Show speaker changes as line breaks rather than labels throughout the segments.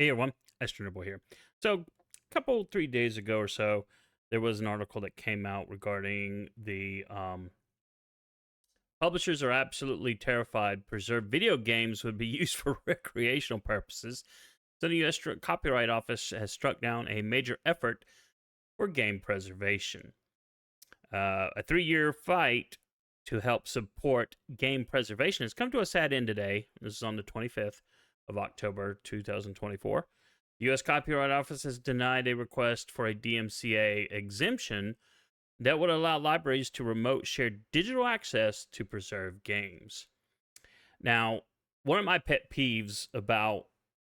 Hey everyone, AstroNerdBoy here. So, a couple, 3 days ago or so, there was an article that came out regarding the publishers are absolutely terrified preserved video games would be used for recreational purposes. So, the U.S. Copyright Office has struck down a major effort for game preservation. A 3-year fight to help support game preservation has come to a sad end today. This is on the 25th of October, 2024. The U.S. Copyright Office has denied a request for a DMCA exemption that would allow libraries to remote share digital access to preserved games. Now, one of my pet peeves about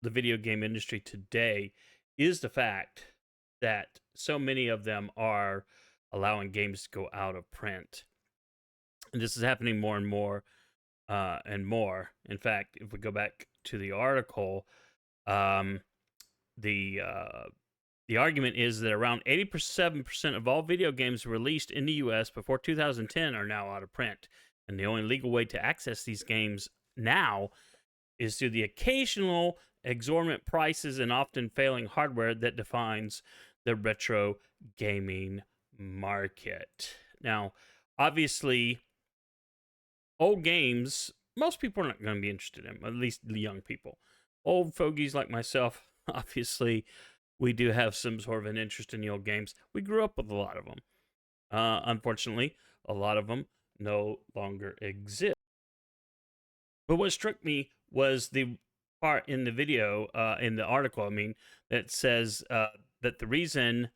the video game industry today is the fact that so many of them are allowing games to go out of print. And this is happening more and more and more. In fact, if we go back to the article, um, the argument is that around 87% of all video games released in the U.S. before 2010 are now out of print, and the only legal way to access these games now is through the occasional exorbitant prices and often failing hardware that defines the retro gaming market. Now, obviously, old games, most people are not going to be interested in, at least the young people. Old fogies like myself, obviously, we do have some sort of an interest in the old games. We grew up with a lot of them. Unfortunately, a lot of them no longer exist. But what struck me was the part in the video, in the article, that says that the reason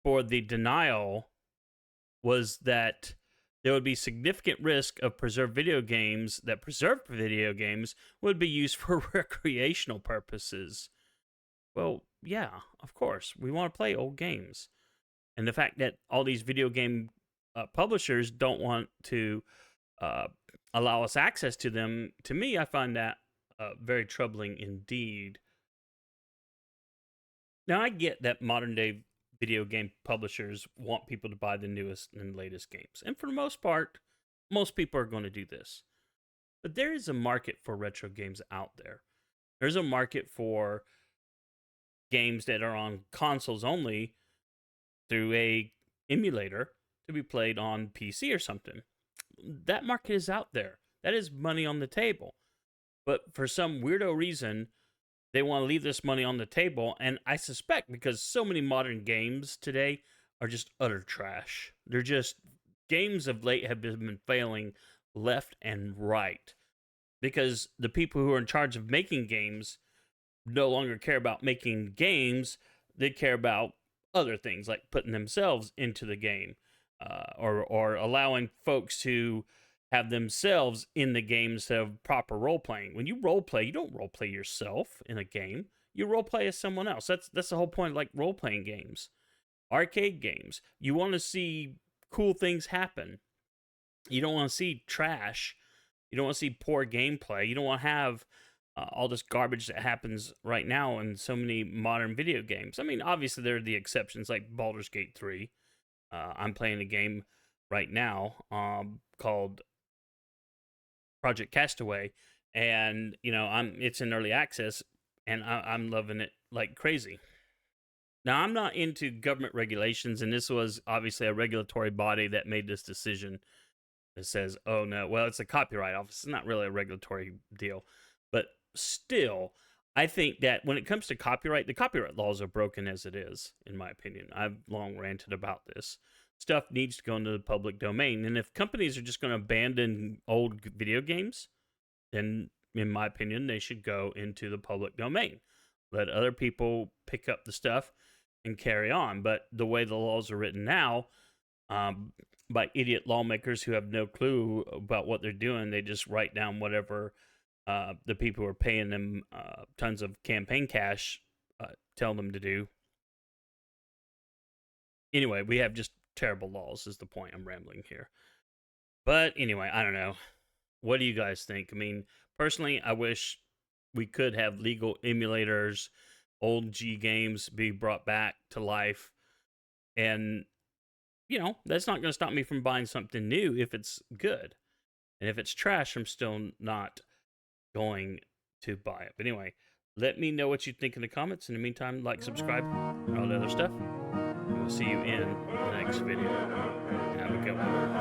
for the denial was that there would be significant risk of preserved video games would be used for recreational purposes. Well, yeah, of course. We want to play old games. And the fact that all these video game publishers don't want to allow us access to them, to me, I find that very troubling indeed. Now, I get that modern day video game publishers want people to buy the newest and latest games. And for the most part, most people are going to do this. But there is a market for retro games out there. There's a market for games that are on consoles only through a emulator to be played on PC or something. That market is out there. That is money on the table. But for some weirdo reason, they want to leave this money on the table, and I suspect because so many modern games today are just utter trash. They're just games of late have been failing left and right because the people who are in charge of making games no longer care about making games. They care about other things like putting themselves into the game, or allowing folks to have themselves in the game instead of proper role playing. When you role play, you don't role play yourself in a game. You role play as someone else. That's the whole point of like role playing games, arcade games. You want to see cool things happen. You don't want to see trash. You don't want to see poor gameplay. You don't want to have all this garbage that happens right now in so many modern video games. I mean, obviously there are the exceptions like Baldur's Gate 3. I'm playing a game right now called Project Castaway, and it's in early access, and I'm loving it like crazy. Now, I'm not into government regulations, and this was obviously a regulatory body that made this decision that says, oh no, well, it's a copyright office. It's not really a regulatory deal. But still, I think that when it comes to copyright, the copyright laws are broken as it is, in my opinion. I've long ranted about this. Stuff needs to go into the public domain. And if companies are just going to abandon old video games, then, in my opinion, they should go into the public domain. Let other people pick up the stuff and carry on. But the way the laws are written now, by idiot lawmakers who have no clue about what they're doing, they just write down whatever the people who are paying them tons of campaign cash tell them to do. Anyway, we have just terrible laws is the point. I'm rambling here. But anyway, I don't know. What do you guys think? I mean, personally, I wish we could have legal emulators, old G games be brought back to life. And, that's not going to stop me from buying something new if it's good. And if it's trash, I'm still not going to buy it. But anyway, Let me know what you think in the comments. In the meantime, like, subscribe, and all the other stuff. And we'll see you in the next video. Have a good one.